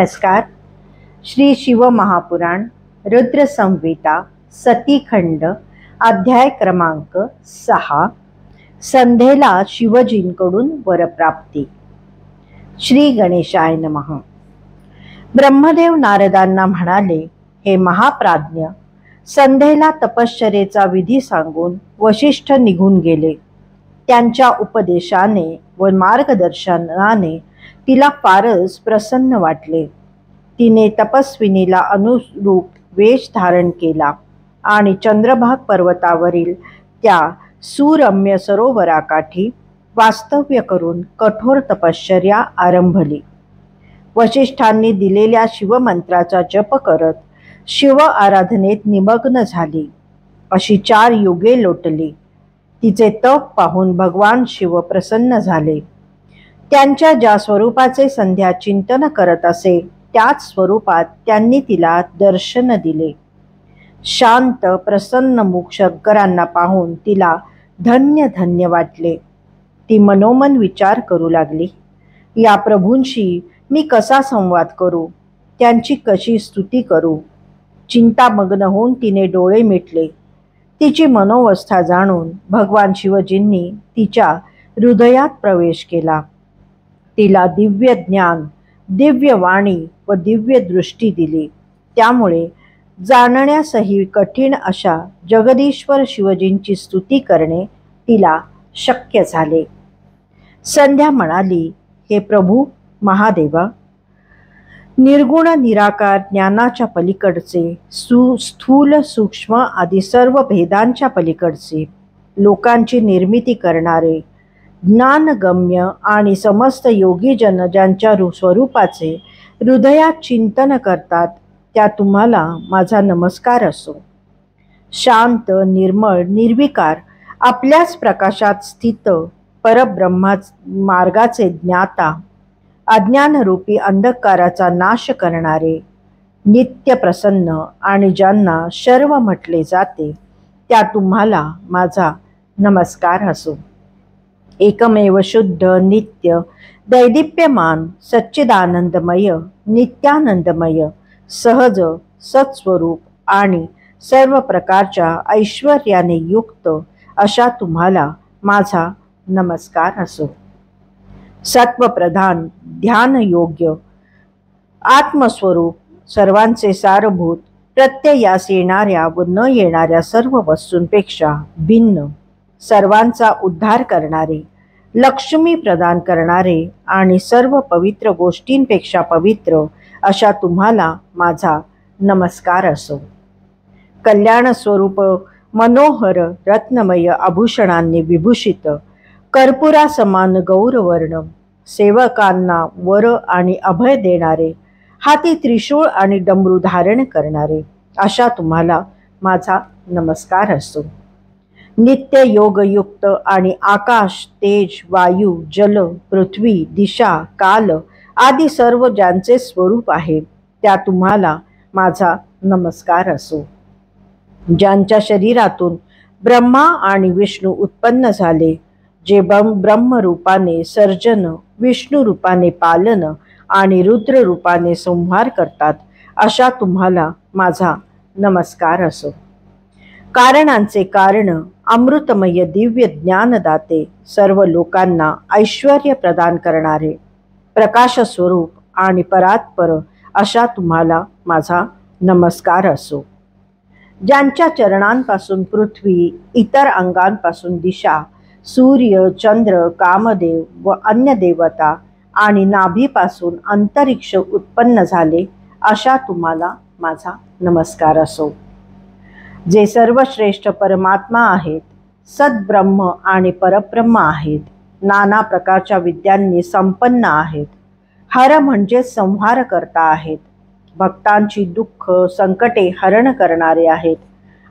नमस्कार. श्री शिव महापुराण रुद्र संहिता सतीखंड अध्याय क्रमांक 6. संध्येला शिवजींकडून वरप्राप्ती. श्री गणेशाय नमः. ब्रह्मदेव नारदांना म्हणाले, हे महाप्राज्ञ, संध्येला तपश्चर्येचा विधी सांगून वशिष्ठ निघून गेले. त्यांच्या उपदेशाने व मार्गदर्शनाने तिला फारच प्रसन्न वाटले. तिने तपस्विनीला अनुरूप वेश धारण केला आणि चंद्रभाग पर्वतावरील त्या सुरम्य सरोवराकाठी वास्तव्य करून कठोर तपश्चर्या आरंभली. वशिष्ठांनी दिलेल्या शिवमंत्राचा जप करत शिव आराधनेत निमग्न झाली. अशी 4 युगे लोटली. तिचे तप पाहून भगवान शिव प्रसन्न झाले. त्यांच्या ज्या स्वरूपाचे संध्या चिंतन करत असे त्याच स्वरूपात त्यांनी तिला दर्शन दिले. शांत प्रसन्न मुख शंकरांना पाहून तिला धन्य धन्य वाटले. ती मनोमन विचार करू लागली, या प्रभूंशी मी कसा संवाद करू, त्यांची कशी स्तुती करू. चिंतामग्न होऊन तिने डोळे मिटले. तिची मनोवस्था जाणून भगवान शिवजींनी तिच्या हृदयात प्रवेश केला. तिला दिव्य ज्ञान, दिव्य वाणी व दिव्य दृष्टी दिली. त्यामुळे जाणण्यासही कठीण अशा जगदीश्वर शिवजींची स्तुती करणे तिला शक्य झाले. संध्या म्हणाली, हे प्रभू महादेवा, निर्गुण निराकार ज्ञानाच्या पलीकडचे, स्थूल सूक्ष्म आदी सर्व भेदांच्या पलीकडचे, लोकांची निर्मिती करणारे, ज्ञानगम्य आणि समस्त योगीजन ज्यांच्या स्वरूपाचे हृदयात चिंतन करतात, त्या तुम्हाला माझा नमस्कार असो. शांत, निर्मळ, निर्विकार, आपल्याच प्रकाशात स्थित परब्रह्मा मार्गाचे ज्ञाता, अज्ञानरूपी अंधकाराचा नाश करणारे, नित्य प्रसन्न आणि ज्यांना शर्व म्हटले जाते, त्या तुम्हाला माझा नमस्कार असो. एकमेव शुद्ध, नित्य, दैदिप्यमान, सच्चिदानंदमय, नित्यानंदमय, सहज, सत्स्वरूप आणि सर्व प्रकारच्या ऐश्वर्याने युक्त अशा तुम्हाला माझा नमस्कार असो. सत्वप्रधान, ध्यानयोग्य, आत्मस्वरूप, सर्वांचे सारभूत, प्रत्ययास येणाऱ्या व न येणाऱ्या सर्व वस्तूंपेक्षा भिन्न, सर्वांचा उद्धार करणारे, लक्ष्मी प्रदान करणारे आणि सर्व पवित्र गोष्टींपेक्षा पवित्र अशा तुम्हाला माझा नमस्कार असो. कल्याण स्वरूप, मनोहर, रत्नमय आभूषणांनी विभूषित, कर्पुरा समान गौरवर्ण, सेवकांना वर आणि अभय देणारे, हाती त्रिशूळ आणि डमरू धारण करणारे अशा तुम्हाला माझा नमस्कार असो. नित्य योगयुक्त आणि आकाश, तेज, वायू, जल, पृथ्वी, दिशा, काल आदी सर्व ज्यांचे स्वरूप आहे, त्या तुम्हाला माझा नमस्कार असो. ज्यांच्या शरीरातून ब्रह्मा आणि विष्णू उत्पन्न झाले, जे ब्रह्मरूपाने सर्जन, विष्णू रूपाने पालन आणि रुद्र रूपाने संहार करतात, अशा तुम्हाला माझा नमस्कार असो. कारणांचे कारण, अमृतमय दिव्य ज्ञानदाते, सर्व लोकांना ऐश्वर्य प्रदान करणारे, प्रकाश स्वरूप आणि परात्पर अशा तुम्हाला माझा नमस्कार असो. ज्यांच्या चरणांपासून पृथ्वी, इतर अंगांपासून दिशा, सूर्य, चंद्र, कामदेव व अन्य देवता आणि नाभीपासून अंतरिक्ष उत्पन्न झाले, अशा तुम्हाला माझा नमस्कार असो. जे सर्वश्रेष्ठ परमात्मा आहेत, सद्ब्रह्म आणि परब्रह्म आहेत, नाना प्रकारच्या विद्यांनी संपन्न आहेत, हर म्हणजे संहार करता आहेत, भक्तांची दुःख संकटे हरण करणारे आहेत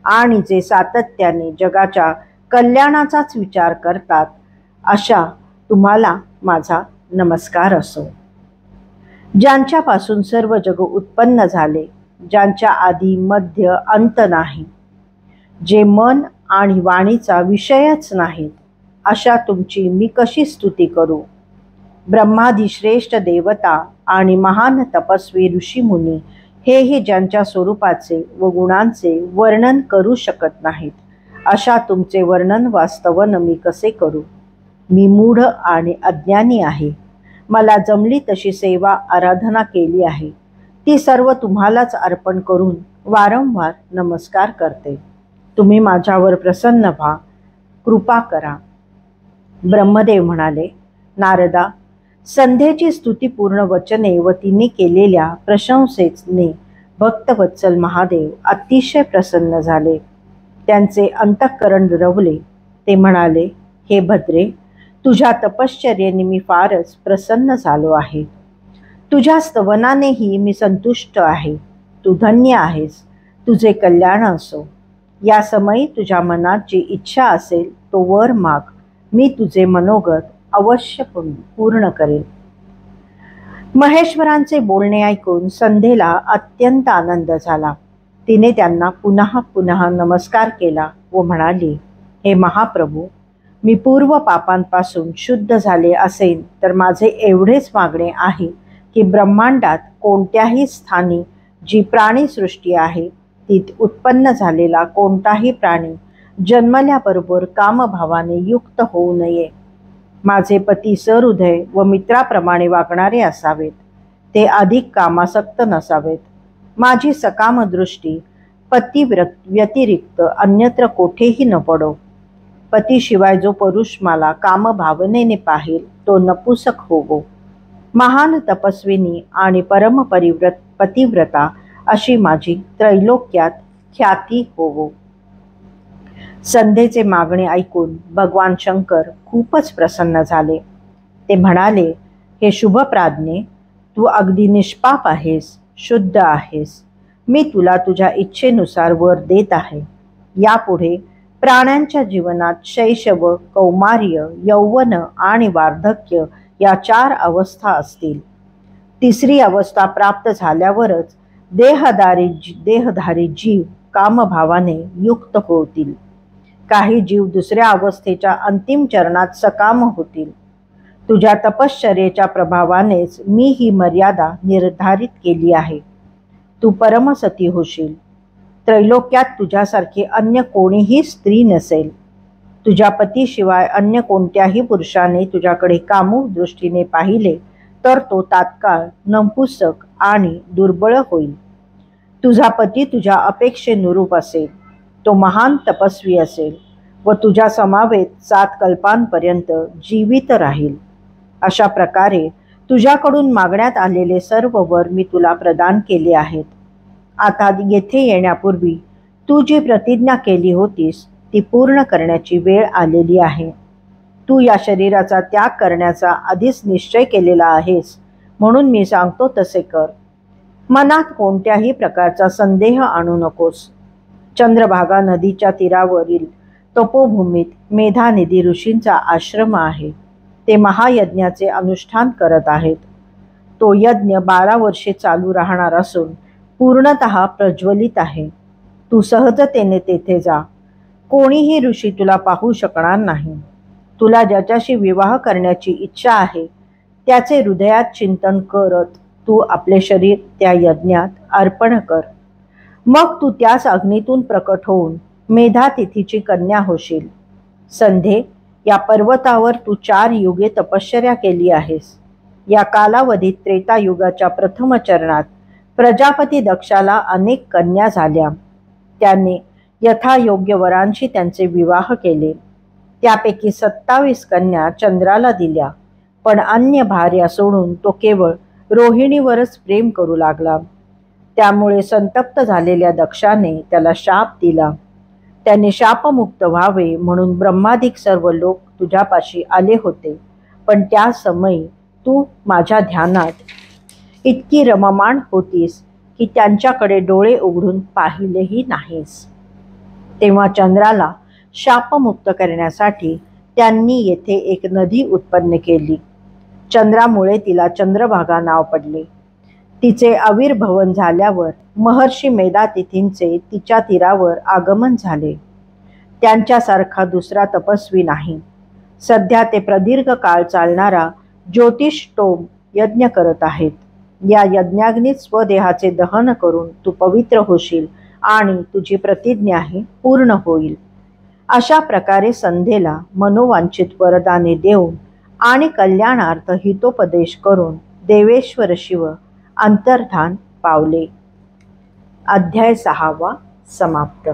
आणि जे सातत्याने जगाच्या कल्याणाचाच विचार करतात, अशा तुम्हाला माझा नमस्कार असो. ज्यांच्यापासून सर्व जग उत्पन्न झाले, ज्यांच्या आधी मध्य अंत नाही, जे मन आणि वाणीचा विषयच नाहीत, अशा तुमची मी कशी स्तुती करू. ब्रह्मादिश्रेष्ठ देवता आणि महान तपस्वी ऋषीमुनी हेही ज्यांच्या स्वरूपाचे व गुणांचे वर्णन करू शकत नाहीत, अशा तुमचे वर्णन वास्तवन मी कसे करू? मी मूढ आणि अज्ञानी आहे. मला जमली तशी सेवा आराधना केली आहे, ती सर्व तुम्हालाच अर्पण करून वारंवार नमस्कार करते. तुम्ही माझ्यावर प्रसन्न व्हा, कृपा करा. ब्रह्मदेव म्हणाले, नारदा, संध्येची स्तुतीपूर्ण वचने व तिने केलेल्या प्रशंसेने भक्तवत्सल महादेव अतिशय प्रसन्न झाले. त्यांचे अंतःकरण रवले. ते म्हणाले, हे भद्रे, तुझ्या तपश्चर्येने मी फारच प्रसन्न झालो आहे. तुझ्या स्तवनानेही मी संतुष्ट आहे. तू धन्य आहेस. तुझे कल्याण असो. या समयी तुझ्या मनात जी इच्छा असेल तो वर माग. मी तुझे मनोगत अवश्य पूर्ण करेन. महेश्वरांचे बोलणे ऐकून संध्येला अत्यंत आनंद झाला. तिने त्यांना पुन्हा पुन्हा नमस्कार केला व म्हणाली, हे महाप्रभू, मी पूर्व पापांपासून शुद्ध झाले असेन तर माझे एवढेच मागणे आहे की ब्रह्मांडात कोणत्याही स्थानी जी प्राणीसृष्टी आहे तीत उत्पन्न झालेला कोणताही प्राणी जन्मल्याबरोबर कामभावाने युक्त होऊ नये. माझे पती सहृदय व मित्राप्रमाणे वागणारे असावेत. ते अधिक कामासक्त नसावेत. माझी सकाम दृष्टी पती व्यतिरिक्त अन्यत्र कोठेही न पडो. पतीशिवाय जो पुरुष मला कामभावनेने पाहिल तो नपुसक होवो. महान तपस्विनी आणि पतिव्रता अशी माझी त्रैलोक्यात ख्याती होवो. संध्येचे मागणे ऐकून भगवान शंकर खूपच प्रसन्न झाले. ते म्हणाले, हे शुभप्राज्ञे, तू अगदी निष्पाप आहेस, शुद्ध आहेस. मी तुला तुझ्या इच्छेनुसार वर देत आहे. यापुढे प्राण्यांच्या जीवनात शैशव, कौमार्य, यौवन आणि वार्धक्य या 4 अवस्था असतील. तिसरी अवस्था प्राप्त झाल्यावरच देहधारी जीव कामभावाने युक्त होतील. काही जीव दुसऱ्या अवस्थेच्या अंतिम चरणात सकाम होतील. तुझ्या तपश्चर्येच्या प्रभावानेच मी ही मर्यादा निर्धारित केली आहे. तू परमसती होशील. त्रैलोक्यात तुझ्यासारखी अन्य कोणीही स्त्री नसेल. तुझ्या पतीशिवाय अन्य कोणत्याही पुरुषाने तुझ्याकडे कामुक दृष्टीने पाहिले तर तो तात्काळ नपुंसक आणि दुर्बळ होईल. तुझा पती तुझ्या अपेक्षेनुरूप असेल. तो महान तपस्वी असेल व तुझ्या समवेत 7 कल्पांपर्यंत जीवित राहील. अशा प्रकारे तुझ्याकडून मागण्यात आलेले सर्व वर मी तुला प्रदान केले आहेत. आता येथे येण्यापूर्वी तू जी प्रतिज्ञा केली होतीस ती पूर्ण करण्याची वेळ आलेली आहे. तू या शरीराचा त्याग करण्याचा आधीच निश्चय केलेला आहेस, म्हणून मी सांगतो तसे कर. मनात कोणत्याही प्रकारचा संदेह आणू नकोस. चंद्रभागा नदीच्या तीरावरील तपोभूमीत मेधानिधी ऋषींचा आश्रम आहे. ते महायज्ञाचे अनुष्ठान करत आहेत. तो यज्ञ 12 वर्षे चालू राहणार असून पूर्णतः प्रज्वलित आहे. तू सहजतेने तेथे जा. कोणीही ऋषी तुला पाहू शकणार नाही. तुला ज्याच्याशी विवाह करण्याची इच्छा आहे त्याचे हृदयात चिंतन करत तू आपले शरीर त्या यज्ञात अर्पण कर. मग तू त्याच अग्नीतून प्रकट होऊन मेधातिथीची कन्या होशील. संध्ये, या पर्वतावर तू 4 युगे तपश्चर्या केली आहेस. या कालावधीत त्रेतायुगाच्या प्रथम चरणात प्रजापती दक्षाला अनेक कन्या झाल्या. त्याने यथायोग्य वरांशी त्यांचे विवाह केले. त्यापैकी 27 कन्या चंद्राला दिल्या, पण अन्य भार्या सोडून तो केवळ रोहिणीवरच प्रेम करू लागला. त्यामुळे संतप्त झालेल्या दक्षाने त्याला शाप दिला. त्याने शापमुक्त व्हावे म्हणून ब्रह्मादिक सर्व लोक तुझ्यापाशी आले होते, पण त्या समयी तू माझ्या ध्यानात इतकी रममाण होतीस की त्यांच्याकडे डोळे उघडून पाहिलेही नाहीस. तेव्हा चंद्राला शापमुक्त करण्यासाठी त्यांनी येथे एक नदी उत्पन्न केली. चंद्रामुळे तिला चंद्रभागा नाव पडले. तिचे आविर्भवन झाल्यावर महर्षी मेधातिथींचे तिच्या तीरावर आगमन झाले. त्यांच्यासारखा दुसरा तपस्वी नाही. सध्या ते प्रदीर्घ काळ चालणारा ज्योतिषटोम यज्ञ करत आहेत. या यज्ञाग्नीत स्वदेहाचे दहन करून तू पवित्र होशील आणि तुझी प्रतिज्ञाही पूर्ण होईल. अशा प्रकारे संध्येला मनोवांछित वरदाने देऊन आणि कल्याणार्थ हितोपदेश करून देवेश्वर शिव अंतर्धान पावले. अध्याय 6 समाप्त.